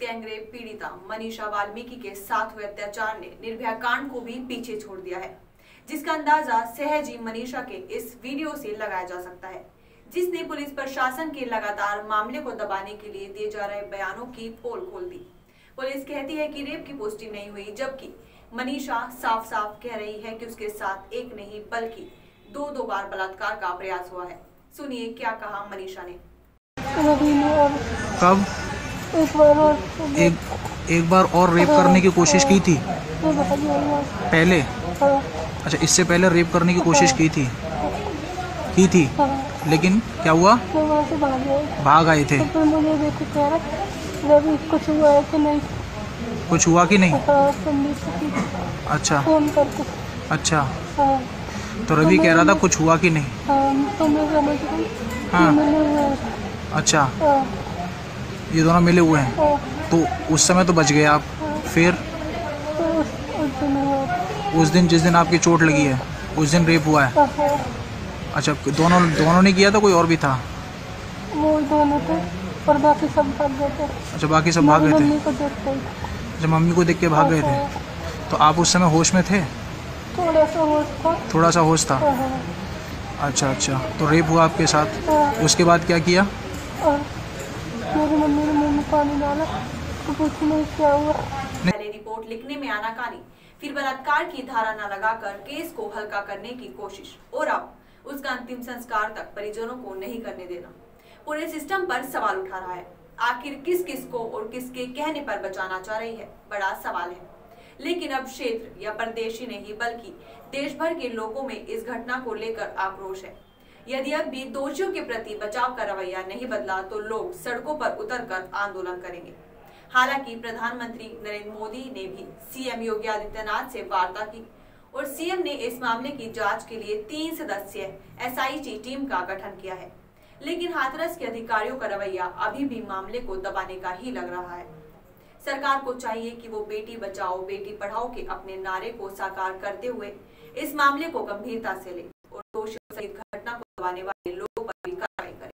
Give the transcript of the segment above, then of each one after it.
Gangrape पीड़िता मनीषा वाल्मीकि के साथ हुए अत्याचार ने निर्भया कांड को भी पीछे छोड़ दिया है, जिसका अंदाजा सहज ही मनीषा के इस वीडियो से लगाया जा सकता है, जिसने पुलिस प्रशासन के लगातार मामले को दबाने के लिए दिए जा रहे बयानों की पोल खोल दी। पुलिस कहती है कि रेप की पुष्टि नहीं हुई, जबकि मनीषा साफ साफ कह रही है कि उसके साथ एक नहीं बल्कि दो बार बलात्कार का प्रयास हुआ है। सुनिए क्या कहा मनीषा ने। कब? एक बार और रेप करने की कोशिश की थी पहले? अच्छा, इससे पहले रेप करने की कोशिश की थी लेकिन क्या हुआ? भाग आए थे। कुछ हुआ कि नहीं? अच्छा अच्छा, तो रवि कह रहा था कुछ हुआ कि नहीं? हाँ, अच्छा, ये दोनों मिले हुए हैं, तो उस समय तो बच गए आप। फिर उस दिन जिस दिन आपकी चोट लगी है उस दिन रेप हुआ है? अच्छा, दोनों ने किया था, कोई और भी था? वो दोनों थे और बाकी सब भाग गए थे। अच्छा, बाकी सब भाग गए थे। मम्मी को देखते ही। अच्छा, मम्मी को देख के भाग गए थे। तो आप उस समय होश में थे? थोड़ा सा होश था। अच्छा अच्छा, तो रेप हुआ आपके साथ, उसके बाद क्या किया? मेरी मम्मी ने मुंह में पानी डाला तो कुछ नहीं क्या हुआ। पहले रिपोर्ट लिखने में आनाकानी, फिर बलात्कार की धारा न लगाकर केस को हल्का करने की कोशिश और अब उसका अंतिम संस्कार तक परिजनों को नहीं करने देना पूरे सिस्टम पर सवाल उठा रहा है। आखिर किस किस को और किसके कहने पर बचाना चाह रही है, बड़ा सवाल है। लेकिन अब क्षेत्र या प्रदेश ही नहीं बल्कि देश भर के लोगों में इस घटना को लेकर आक्रोश है। यदि अब भी दोषियों के प्रति बचाव का रवैया नहीं बदला तो लोग सड़कों पर उतरकर आंदोलन करेंगे। हालांकि प्रधानमंत्री नरेंद्र मोदी ने भी सीएम योगी आदित्यनाथ से वार्ता की और सीएम ने इस मामले की जांच के लिए 3 सदस्यीय एसआईटी टीम का गठन किया है। लेकिन हाथरस के अधिकारियों का रवैया अभी भी मामले को दबाने का ही लग रहा है। सरकार को चाहिए कि वो बेटी बचाओ बेटी पढ़ाओ के अपने नारे को साकार करते हुए इस मामले को गंभीरता से ले और दोषियों सहित घटना को दबाने वाले लोगों पर भी कार्रवाई करे।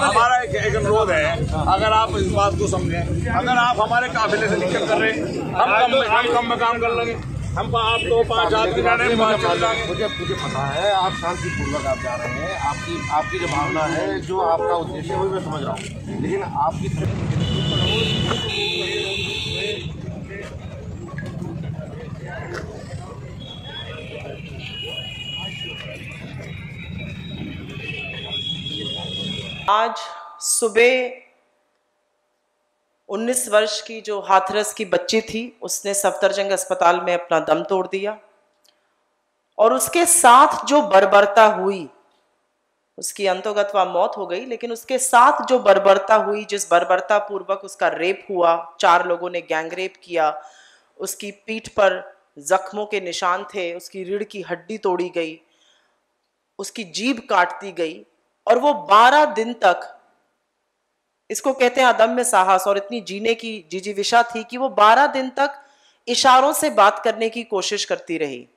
हमारा एक अनुरोध है, अगर आप इस बात को समझें, अगर आप हमारे काफिले से दिक्कत कर रहे हैं, हम कम में काम कर लेंगे। हम आपको 5 आदमी जाने 5 मुझे पता है आप शांतिपूर्वक आप जा रहे हैं, आपकी जो भावना है, जो आपका उद्देश्य है वो मैं समझ रहा हूँ, लेकिन आपकी आज सुबह 19 वर्ष की जो हाथरस की बच्ची थी, उसने सफदरजंग अस्पताल में अपना दम तोड़ दिया। और उसके साथ जो बर्बरता हुई, उसकी अंतोगत्वा मौत हो गई, लेकिन उसके साथ जो बर्बरता हुई, जिस बर्बरता पूर्वक उसका रेप हुआ, 4 लोगों ने गैंग रेप किया, उसकी पीठ पर जख्मों के निशान थे, उसकी रीढ़ की हड्डी तोड़ी गई, उसकी जीभ काट दी गई, और वो 12 दिन तक, इसको कहते हैं अदम्य साहस, और इतनी जीने की जिजीविषा थी कि वो 12 दिन तक इशारों से बात करने की कोशिश करती रही।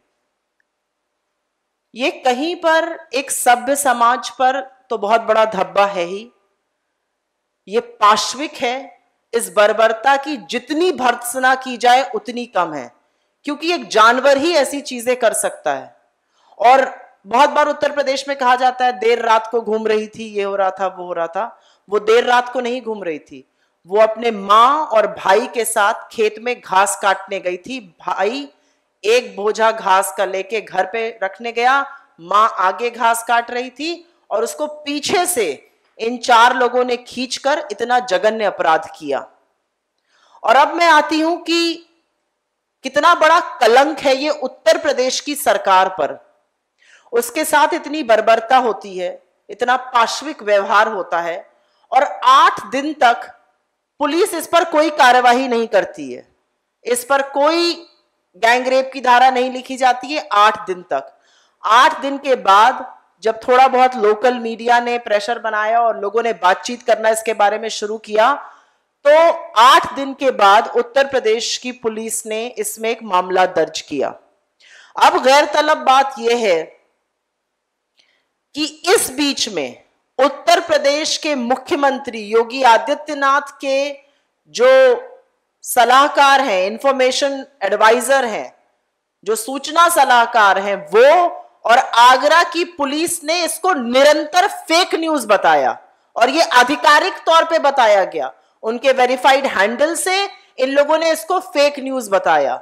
ये कहीं पर एक सभ्य समाज पर तो बहुत बड़ा धब्बा है ही, ये पाश्विक है। इस बर्बरता की जितनी भर्त्सना की जाए उतनी कम है, क्योंकि एक जानवर ही ऐसी चीजें कर सकता है। और बहुत बार उत्तर प्रदेश में कहा जाता है देर रात को घूम रही थी, ये हो रहा था, वो हो रहा था। वो देर रात को नहीं घूम रही थी, वो अपने माँ और भाई के साथ खेत में घास काटने गई थी। भाई एक बोझा घास का लेके घर पे रखने गया, माँ आगे घास काट रही थी, और उसको पीछे से इन 4 लोगों ने खींचकर इतना जघन्य अपराध किया। और अब मैं आती हूं कि कितना बड़ा कलंक है ये उत्तर प्रदेश की सरकार पर। उसके साथ इतनी बर्बरता होती है, इतना पाश्विक व्यवहार होता है, और 8 दिन तक पुलिस इस पर कोई कार्यवाही नहीं करती है, इस पर कोई गैंग रेप की धारा नहीं लिखी जाती है 8 दिन तक। 8 दिन के बाद जब थोड़ा बहुत लोकल मीडिया ने प्रेशर बनाया और लोगों ने बातचीत करना इसके बारे में शुरू किया, तो 8 दिन के बाद उत्तर प्रदेश की पुलिस ने इसमें एक मामला दर्ज किया। अब गैरतलब बात यह है कि इस बीच में उत्तर प्रदेश के मुख्यमंत्री योगी आदित्यनाथ के जो सलाहकार हैं, इंफॉर्मेशन एडवाइजर हैं, जो सूचना सलाहकार हैं, वो और आगरा की पुलिस ने इसको निरंतर फेक न्यूज बताया, और ये आधिकारिक तौर पे बताया गया। उनके वेरीफाइड हैंडल से इन लोगों ने इसको फेक न्यूज बताया,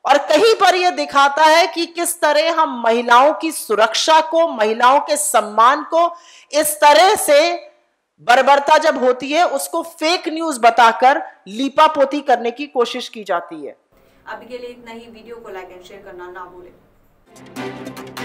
और कहीं पर यह दिखाता है कि किस तरह हम महिलाओं की सुरक्षा को, महिलाओं के सम्मान को इस तरह से बर्बरता जब होती है उसको फेक न्यूज बताकर लीपापोती करने की कोशिश की जाती है। अभी के लिए इतना ही। वीडियो को लाइक एंड शेयर करना ना भूलें।